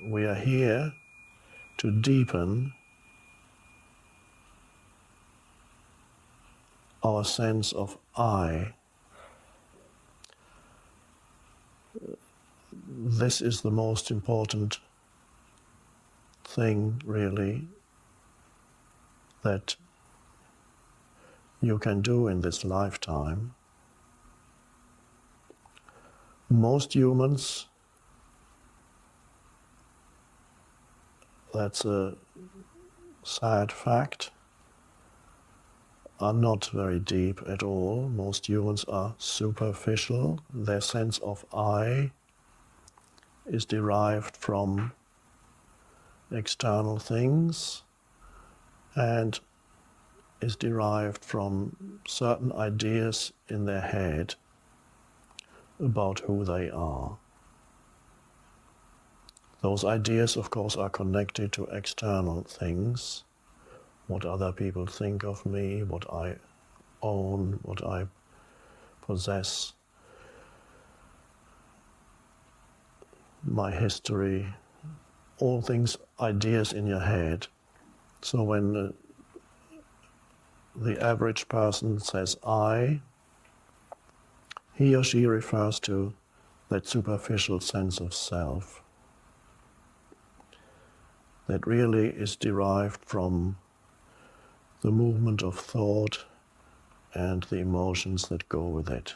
we are here to deepen our sense of I. This is the most important thing, really, that you can do in this lifetime. Most humans, that's a sad fact, are not very deep at all. Most humans are superficial. Their sense of I is derived from external things and is derived from certain ideas in their head about who they are. Those ideas, of course, are connected to external things, what other people think of me, what I own, what I possess, my history, all things, ideas in your head. So when the average person says I, he or she refers to that superficial sense of self that really is derived from the movement of thought and the emotions that go with it.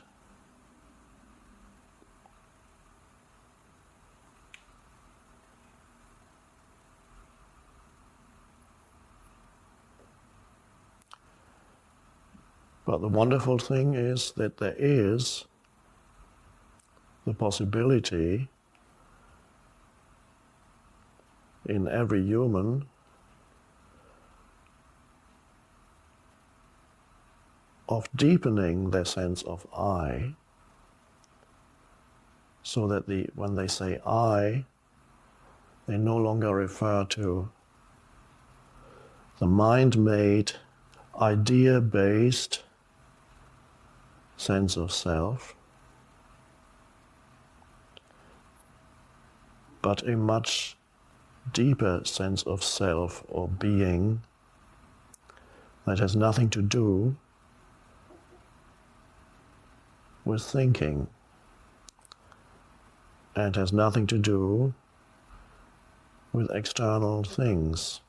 But the wonderful thing is that there is the possibility in every human of deepening their sense of I, so that when they say I, they no longer refer to the mind-made, idea-based sense of self, but a much deeper sense of self or being that has nothing to do with thinking and has nothing to do with external things.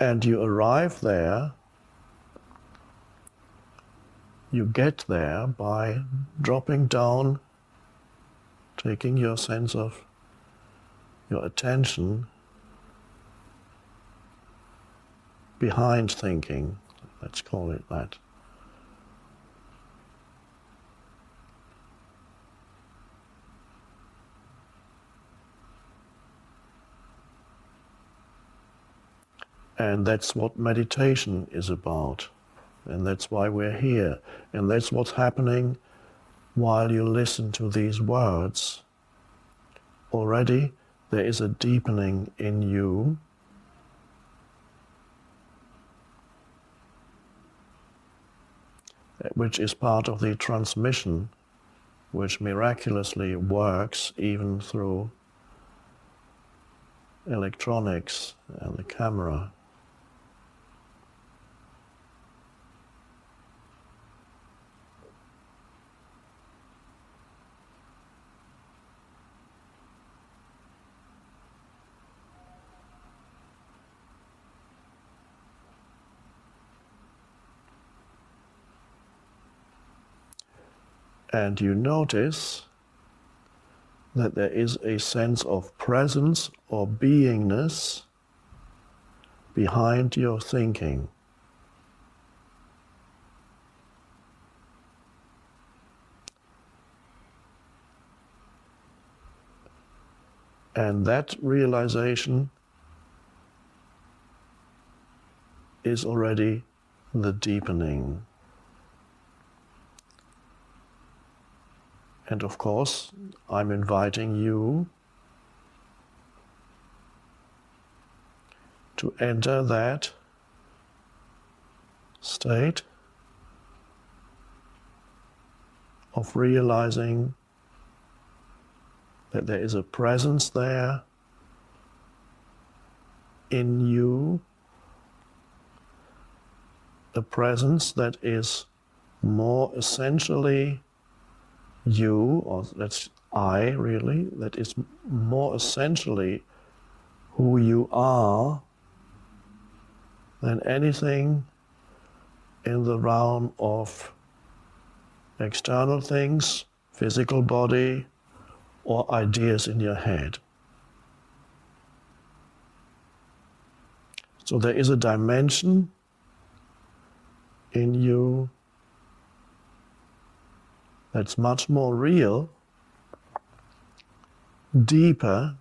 And you arrive there, you get there by dropping down, taking your sense of your attention behind thinking, let's call it that. And that's what meditation is about. And that's why we're here. And that's what's happening while you listen to these words. Already there is a deepening in you, which is part of the transmission, which miraculously works even through electronics and the camera. And you notice that there is a sense of presence or beingness behind your thinking. And that realization is already the deepening. And of course, I'm inviting you to enter that state of realizing that there is a presence there in you, a presence that is more essentially you, or that's I really, that is more essentially who you are than anything in the realm of external things, physical body, or ideas in your head. So there is a dimension in you that's much more real, deeper,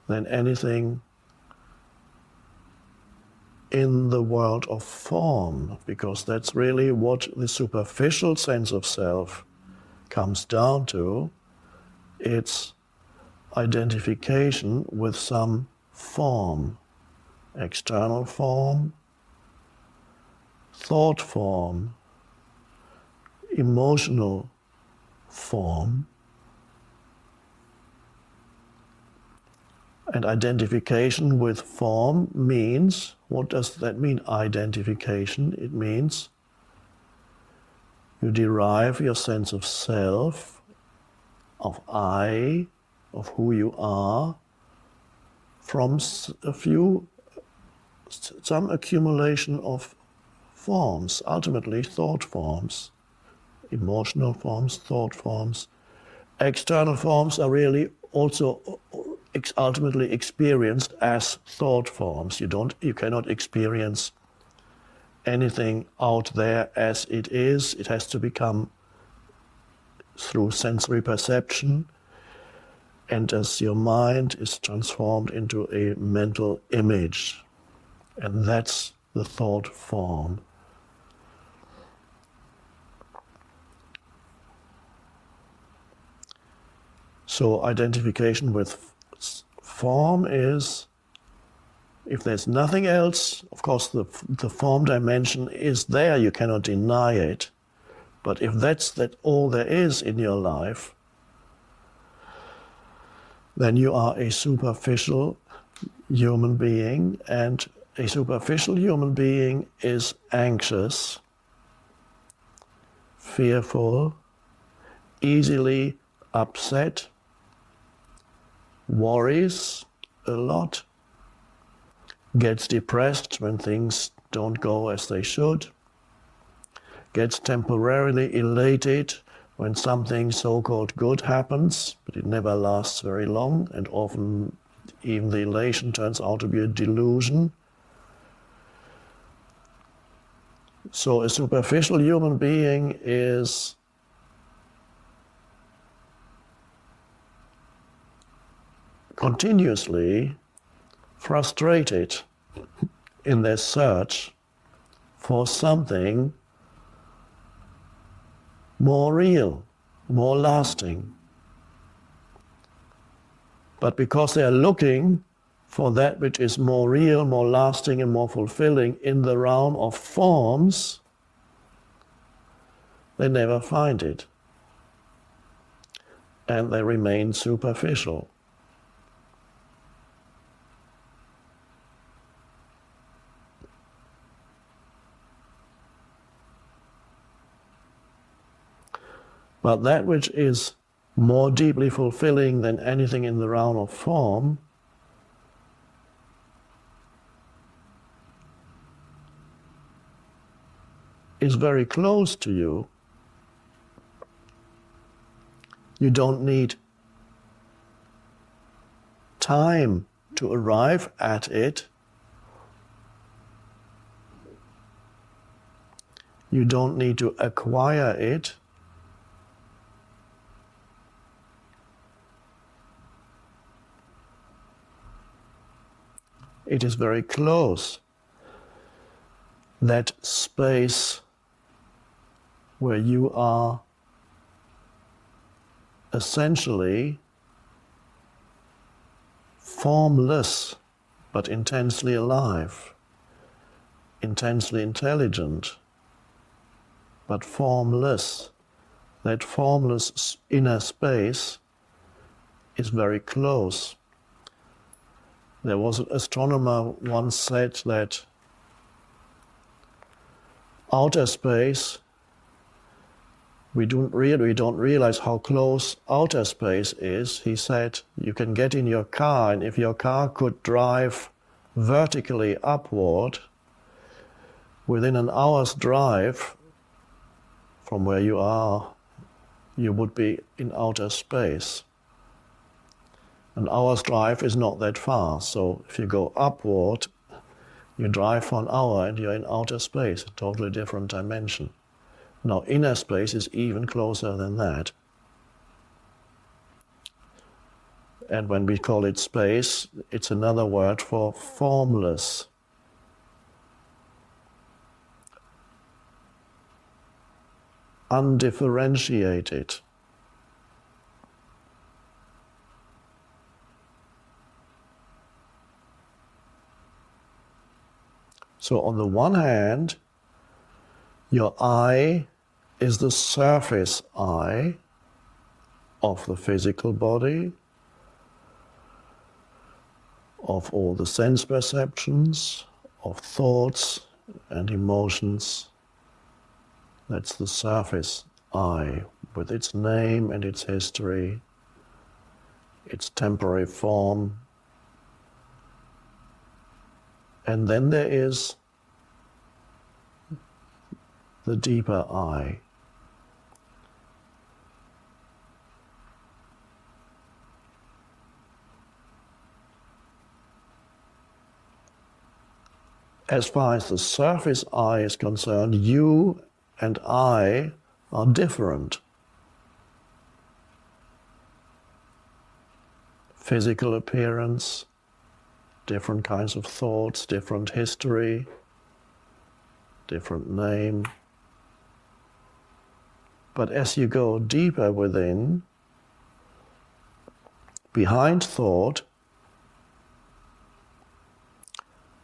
than anything in the world of form, because that's really what the superficial sense of self comes down to. It's identification with some form, external form, thought form, emotional form. And identification with form means, what does that mean, identification? It means you derive your sense of self, of I, of who you are, from some accumulation of forms, ultimately thought forms, emotional forms, thought forms. External forms are really also ultimately experienced as thought forms. You cannot experience anything out there as it is. It has to become through sensory perception, and as your mind is transformed into a mental image, and that's the thought form. So identification with form is, if there's nothing else, of course the form dimension is there, you cannot deny it. But if that's all there is in your life, then you are a superficial human being, and a superficial human being is anxious, fearful, easily upset, worries a lot, gets depressed when things don't go as they should, gets temporarily elated when something so-called good happens, but it never lasts very long, and often even the elation turns out to be a delusion. So a superficial human being is continuously frustrated in their search for something more real, more lasting. But because they are looking for that which is more real, more lasting, and more fulfilling in the realm of forms, they never find it. And they remain superficial. But that which is more deeply fulfilling than anything in the realm of form is very close to you. You don't need time to arrive at it. You don't need to acquire it. It is very close. That space where you are essentially formless but intensely alive, intensely intelligent but formless. That formless inner space is very close. There was an astronomer once said that outer space, we don't realize how close outer space is. He said, you can get in your car, and if your car could drive vertically upward, within an hour's drive from where you are, you would be in outer space. An hour's drive is not that far, so if you go upward, you drive for an hour and you're in outer space, a totally different dimension. Now, inner space is even closer than that. And when we call it space, it's another word for formless. Undifferentiated. So on the one hand, your I is the surface I of the physical body, of all the sense perceptions, of thoughts and emotions. That's the surface I, with its name and its history, its temporary form. And then there is the deeper I. As far as the surface I is concerned, you and I are different. Physical appearance, different kinds of thoughts, different history, different name. But as you go deeper within, behind thought,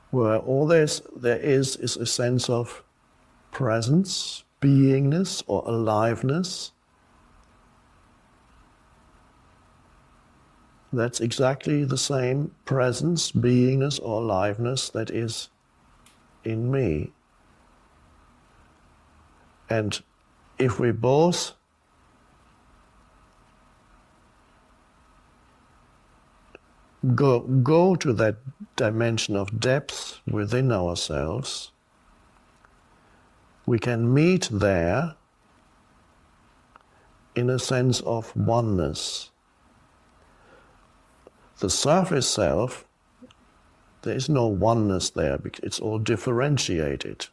where all there is a sense of presence, beingness or aliveness. That's exactly the same presence, beingness or aliveness that is in me. And if we both go to that dimension of depth within ourselves, we can meet there in a sense of oneness. The surface self, there is no oneness there, because it's all differentiated.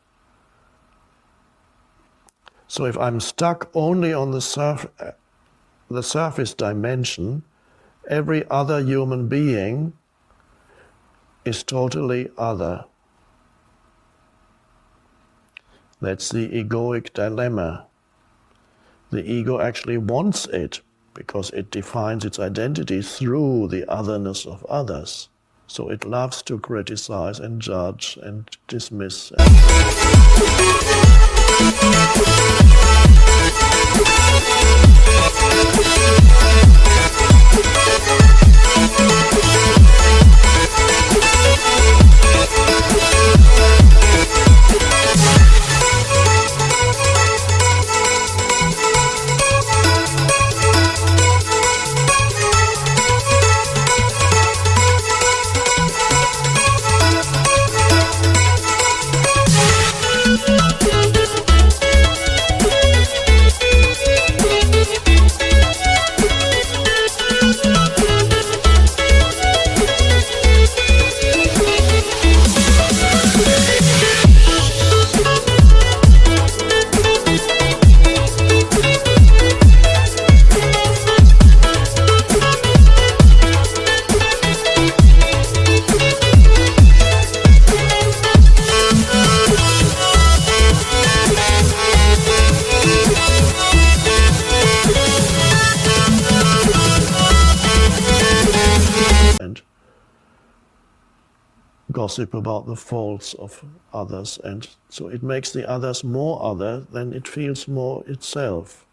So if I'm stuck only on the surface dimension, every other human being is totally other. That's the egoic dilemma. The ego actually wants it because it defines its identity through the otherness of others. So it loves to criticize and judge and dismiss. Deepening. gossip about the faults of others, and so it makes the others more other than it feels more itself.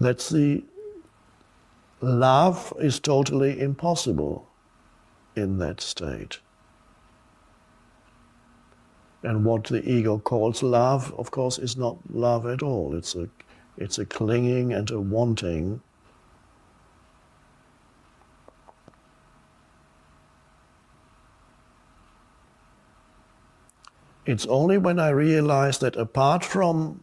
That's the love is totally impossible in that state. And what the ego calls love, of course, is not love at all. It's a clinging and a wanting. It's only when I realize that apart from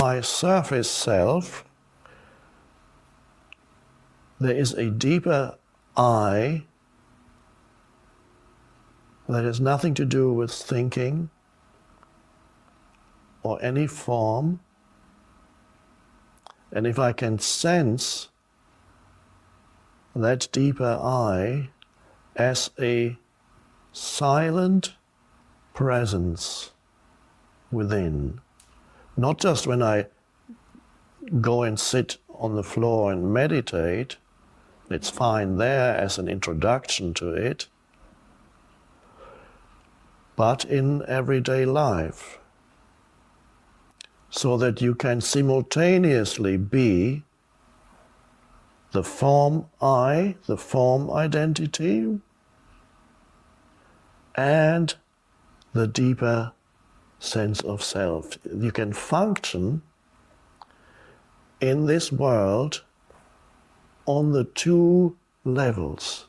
my surface self, there is a deeper I that has nothing to do with thinking or any form. And if I can sense that deeper I as a silent presence within, not just when I go and sit on the floor and meditate, it's fine there as an introduction to it, but in everyday life, so that you can simultaneously be the form I, the form identity, and the deeper sense of self. You can function in this world on the two levels.